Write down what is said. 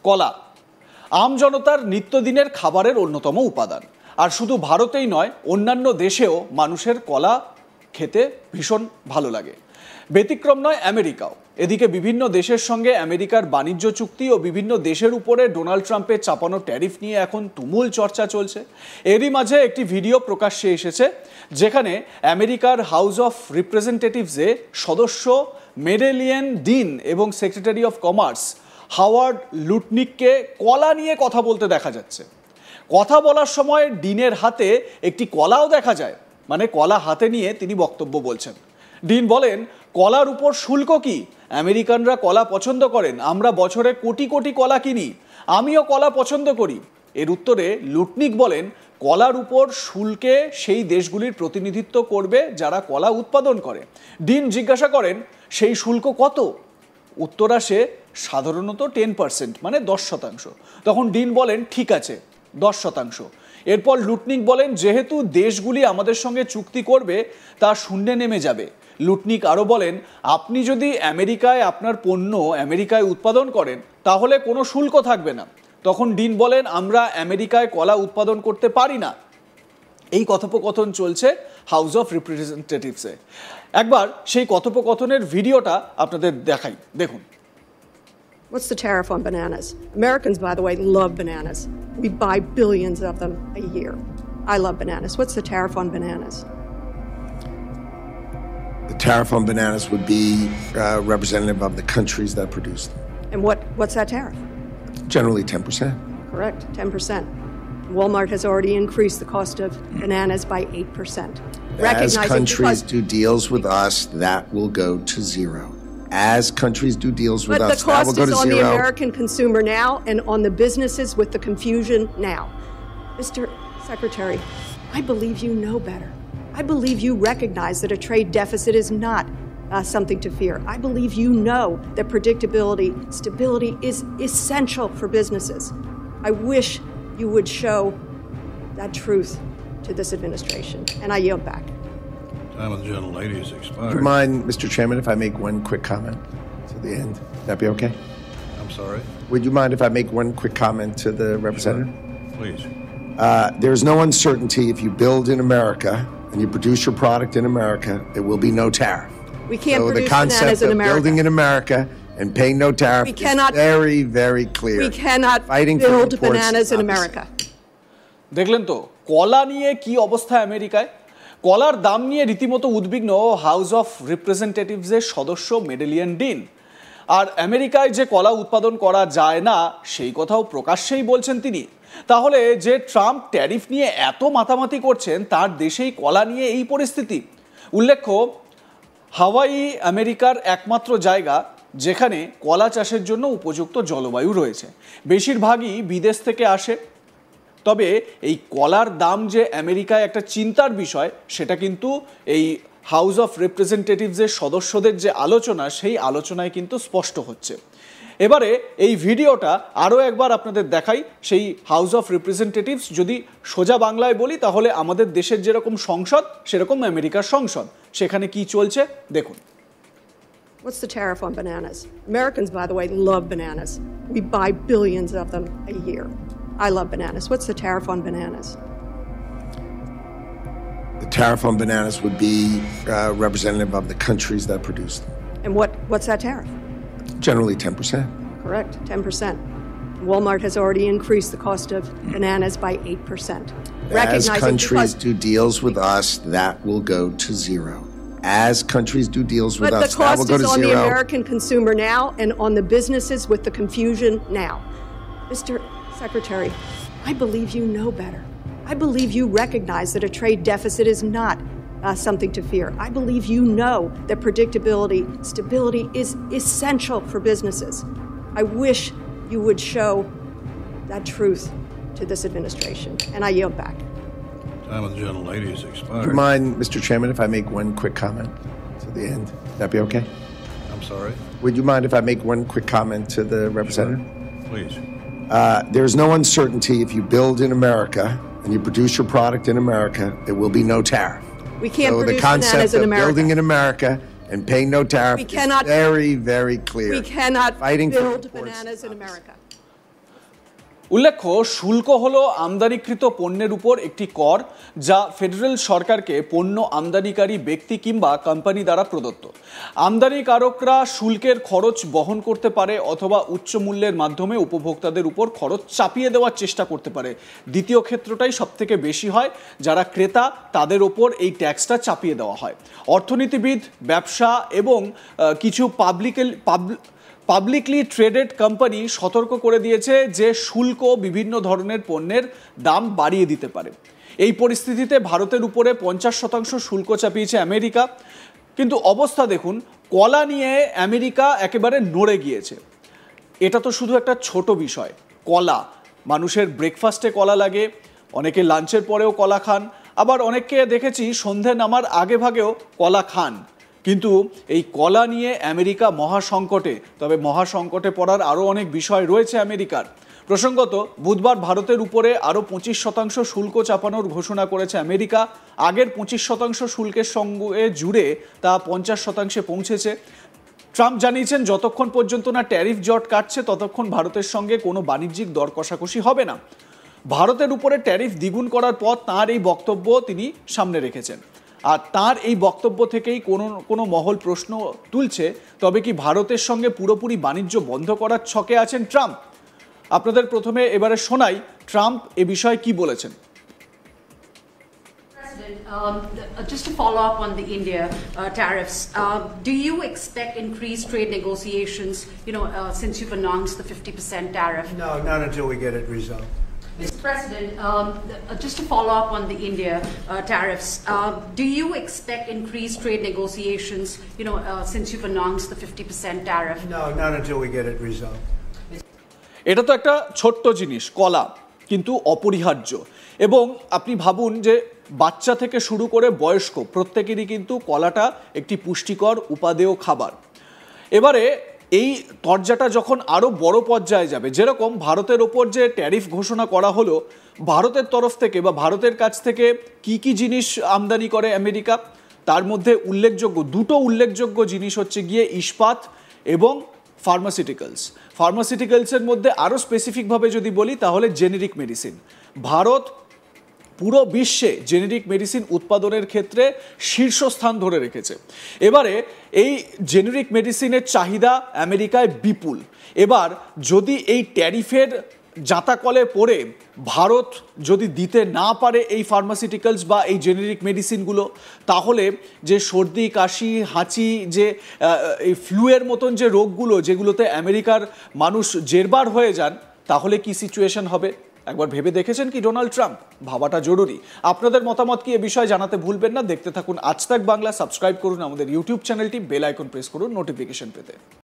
কলা আমজনতার নিত্যদিনের খাবারের অন্যতম উপাদান। আর শুধু ভারতেই নয়, অন্যান্য দেশেও মানুষের কলা খেতে ভীষণ ভালো লাগে। ব্যতিক্রম নয় আমেরিকাও। এদিকে বিভিন্ন দেশের সঙ্গে আমেরিকার বাণিজ্য চুক্তি ও বিভিন্ন দেশের উপরে ডোনাল্ড ট্রাম্পের চাপানো ট্যারিফ নিয়ে এখন তুমুল চর্চা চলছে। এরই মাঝে একটি ভিডিও প্রকাশ্যে এসেছে যেখানে আমেরিকার হাউস অফ রিপ্রেজেন্টেটিভসে সদস্য মেডেলিয়ান ডিন এবং সেক্রেটারি অফ কমার্স হাওয়ার্ড লুটনিককে কলা নিয়ে কথা বলতে দেখা যাচ্ছে। কথা বলার সময় ডিনের হাতে একটি কলাও দেখা যায়, মানে কলা হাতে নিয়ে তিনি বক্তব্য বলছেন। ডিন বলেন, কলার উপর শুল্ক কি? আমেরিকানরা কলা পছন্দ করেন, আমরা বছরে কোটি কোটি কলা কিনি, আমিও কলা পছন্দ করি। এর উত্তরে লুটনিক বলেন, কলার উপর শুল্কে সেই দেশগুলির প্রতিনিধিত্ব করবে যারা কলা উৎপাদন করে। ডিন জিজ্ঞাসা করেন, সেই শুল্ক কত? উত্তর আসে, সাধারণত 10%, মানে 10%। তখন ডিন বলেন, ঠিক আছে, 10%। এরপর লুটনিক বলেন, যেহেতু দেশগুলি আমাদের সঙ্গে চুক্তি করবে তা শূন্যে নেমে যাবে। লুটনিক আরও বলেন, আপনি যদি আমেরিকায় আপনার পণ্য আমেরিকায় উৎপাদন করেন তাহলে কোনো শুল্ক থাকবে না। তখন ডিন বলেন, আমরা আমেরিকায় কলা উৎপাদন করতে পারি না। এই কথোপকথন চলছে হাউস অফ রিপ্রেজেন্টেটিভসে। একবার সেই কথোপকথনের ভিডিওটা আপনাদের দেখাই, দেখুন। What's the tariff on bananas? Americans, by the way, love bananas. We buy billions of them a year. I love bananas. What's the tariff on bananas? The tariff on bananas would be representative of the countries that produce them. And what's that tariff? Generally 10%. Correct, 10%. Walmart has already increased the cost of bananas by 8%. As countries do deals with us, that will go to zero. As countries do deals with us, that will go to zero. But the cost is on the American consumer now and on the businesses with the confusion now. Mr. Secretary, I believe you know better. I believe you recognize that a trade deficit is not something to fear. I believe you know that predictability, stability is essential for businesses. I wish you would show that truth to this administration. And I yield back. Time of the gentlelady is expired. Would you mind, Mr. Chairman, if I make one quick comment to the end? Would that be okay? I'm sorry? Would you mind if I make one quick comment to the representative? Sure. Please. There is no uncertainty if you build in America and you produce your product in America, there will be no tariff. We can't produce the concept bananas in of America. Building in America and paying no tariff is very, very clear. We cannot build bananas in America. দেখলেন তো কলা নিয়ে কি অবস্থা আমেরিকায়? কলার দাম নিয়ে রীতিমতো উদ্বিগ্ন হাউস অফ রিপ্রেজেন্টেটিভসের সদস্য মেডেলিয়ান ডিন। আর আমেরিকায় যে কলা উৎপাদন করা যায় না সেই কথাও প্রকাশ্যেই বলছেন তিনি। তাহলে যে ট্রাম্প ট্যারিফ নিয়ে এত মাতামাতি করছেন তার দেশেই কলা নিয়ে এই পরিস্থিতি। উল্লেখ্য, হাওয়াই আমেরিকার একমাত্র জায়গা যেখানে কলা চাষের জন্য উপযুক্ত জলবায়ু রয়েছে। বেশিরভাগই বিদেশ থেকে আসে। তবে এই কলার দাম যে আমেরিকায় একটা চিন্তার বিষয় সেটা কিন্তু এই হাউস অফ রিপ্রেজেন্টেটিভসের সদস্যদের যে আলোচনা সেই আলোচনায় কিন্তু স্পষ্ট হচ্ছে। এবারে এই ভিডিওটা আরও একবার আপনাদের দেখাই। সেই হাউস অফ রিপ্রেজেন্টেটিভস যদি সোজা বাংলায় বলি তাহলে আমাদের দেশের যেরকম সংসদ সেরকম আমেরিকার সংসদ, সেখানে কি চলছে দেখুন। What's the tariff on bananas? Americans, by the way, love bananas. We buy billions of them a year. I love bananas. What's the tariff on bananas? The tariff on bananas would be representative of the countries that produce them. And what's that tariff? Generally 10%. Correct, 10%. Walmart has already increased the cost of bananas by 8%. As countries do deals with us, that will go to zero. As countries do deals with us, that will go to zero. But the cost is on the American consumer now and on the businesses with the confusion now. Mr. Secretary, I believe you know better. I believe you recognize that a trade deficit is not something to fear. I believe you know that predictability, stability is essential for businesses. I wish you would show that truth to this administration. And I yield back. Time of the gentlelady is expired. Would you mind, Mr. Chairman, if I make one quick comment to the end? Would that be okay? I'm sorry? Would you mind if I make one quick comment to the representative? Sure. Please. There is no uncertainty if you build in America and you produce your product in America, there will be no tariff. We can't produce bananas in America. Building in America and paying no tariff is very, very clear. We cannot build bananas in America. উল্লেখ্য, শুল্ক হলো আমদানিকৃত পণ্যের উপর একটি কর যা federal সরকারকে পণ্য আমদানিকারী ব্যক্তি কিংবা কোম্পানি দ্বারা প্রদত্ত। আমদানিকারকরা শুল্কের খরচ বহন করতে পারে অথবা উচ্চ মূল্যের মাধ্যমে উপভোক্তাদের উপর খরচ চাপিয়ে দেওয়ার চেষ্টা করতে পারে। দ্বিতীয় ক্ষেত্রটাই সবথেকে বেশি হয়, যারা ক্রেতা তাদের ওপর এই ট্যাক্সটা চাপিয়ে দেওয়া হয়। অর্থনীতিবিদ, ব্যবসা এবং কিছু পাবলিকলি ট্রেডেড কোম্পানি সতর্ক করে দিয়েছে যে শুল্ক বিভিন্ন ধরনের পণ্যের দাম বাড়িয়ে দিতে পারে। এই পরিস্থিতিতে ভারতের উপরে 50% শুল্ক চাপিয়েছে আমেরিকা। কিন্তু অবস্থা দেখুন, কলা নিয়ে আমেরিকা একেবারে নড়ে গিয়েছে। এটা তো শুধু একটা ছোট বিষয়। কলা, মানুষের ব্রেকফাস্টে কলা লাগে, অনেকে লাঞ্চের পরেও কলা খান, আবার অনেককে দেখেছি সন্ধে নামার আগে ভাগেও কলা খান। কিন্তু এই কলা নিয়ে আমেরিকা মহাসংকটে। তবে মহাসংকটে পড়ার আরও অনেক বিষয় রয়েছে আমেরিকার। প্রসঙ্গত, বুধবার ভারতের উপরে আরও 25% শুল্ক চাপানোর ঘোষণা করেছে আমেরিকা। আগের 25% শুল্কের সঙ্গে জুড়ে তা 50% পৌঁছেছে। ট্রাম্প জানিয়েছেন, যতক্ষণ পর্যন্ত না ট্যারিফ জট কাটছে ততক্ষণ ভারতের সঙ্গে কোনো বাণিজ্যিক দর কষাকষি হবে না। ভারতের উপরে ট্যারিফ দ্বিগুণ করার পর তাঁর এই বক্তব্য তিনি সামনে রেখেছেন। আর তার এই বক্তব্য থেকেই কোনো মহল প্রশ্ন তুলছে, তবে কি ভারতের সঙ্গে পুরোপুরি বাণিজ্য বন্ধ করার ছকে আছেন ট্রাম্প? আপনাদের প্রথমে এবারে শোনাই ট্রাম্প এ বিষয়ে কি বলেছেন। Just to follow up on the India tariffs, do you expect increased trade negotiations, since you've announced the 50% tariff? No, not until we get it resolved. Mr. President, just to follow up on the India tariffs, do you expect increased trade negotiations, since you've announced the 50% tariff? No, not until we get it resolved. এটা তো একটা ছোট্ট জিনিস, কলা, কিন্তু অপরিহার্য। এবং আপনি ভাবুন যে বাচ্চা থেকে শুরু করে বয়স্ক প্রত্যেকেরই কিন্তু কলাটা একটি পুষ্টিকর উপাদেয় খাবার। এবারে এই তরজাটা যখন আরও বড় পর্যায়ে যাবে, যেরকম ভারতের ওপর যে ট্যারিফ ঘোষণা করা হলো, ভারতের তরফ থেকে বা ভারতের কাছ থেকে কি কি জিনিস আমদানি করে আমেরিকা, তার মধ্যে দুটো উল্লেখযোগ্য জিনিস হচ্ছে গিয়ে ইস্পাত এবং ফার্মাসিউটিক্যালসের মধ্যে আরও স্পেসিফিকভাবে যদি বলি তাহলে জেনেরিক মেডিসিন। ভারত পুরো বিশ্বে জেনেরিক মেডিসিন উৎপাদনের ক্ষেত্রে শীর্ষস্থান ধরে রেখেছে। এবারে এই জেনেরিক মেডিসিনের চাহিদা আমেরিকায় বিপুল। এবার যদি এই ট্যারিফের জাঁতাকলে পড়ে ভারত যদি দিতে না পারে এই ফার্মাসিউটিক্যালস বা এই জেনেরিক মেডিসিনগুলো, তাহলে যে সর্দি, কাশি, হাঁচি, যে এই ফ্লুয়ের মতন যে রোগগুলো যেগুলোতে আমেরিকার মানুষ জেরবার হয়ে যান, তাহলে কি সিচুয়েশন হবে? একবার ভেবে দেখেছেন কি ডোনাল্ড ট্রাম্প? ভাবাটা জরুরি। আপনাদের মতামত কি এ বিষয়ে জানাতে ভুলবেন না। দেখতে থাকুন আজ তাক বাংলা, সাবস্ক্রাইব করুন আমাদের ইউটিউব চ্যানেলটি, বেল আইকন প্রেস করুন নোটিফিকেশন পেতে।